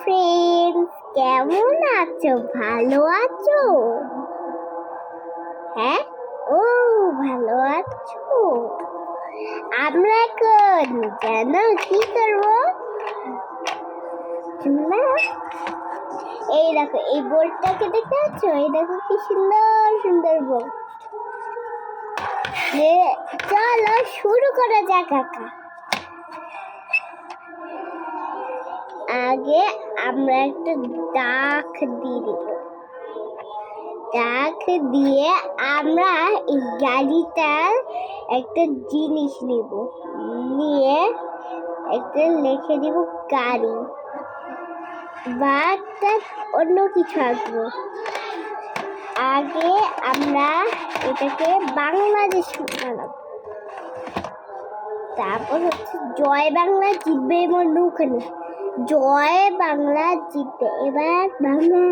Friends, কেমন আছো? ভালো আছো? হ্যাঁ, ও ভালো আছো? আমরা এখন জানো কি করবো? এই দেখো, এই বোর্ডটাকে দেখতে পাচ্ছ? এই দেখো কি সুন্দর সুন্দর বোর্ড। চলো শুরু করা যাক আঁকা। আগে আমরা একটা দাগ দিয়ে দেব। দাগ দিয়ে আমরা এই গাড়িটার একটা জিনিস নিব, নিয়ে একটা লিখে দিব গাড়ি, বা অন্য কিছু আঁকবো। আগে আমরা এটাকে বাংলাদেশ বানাবো, তারপর হচ্ছে জয় বাংলা জিতবে এমন ওখানে জয় বাংলা জিতবে। এবার বাংলা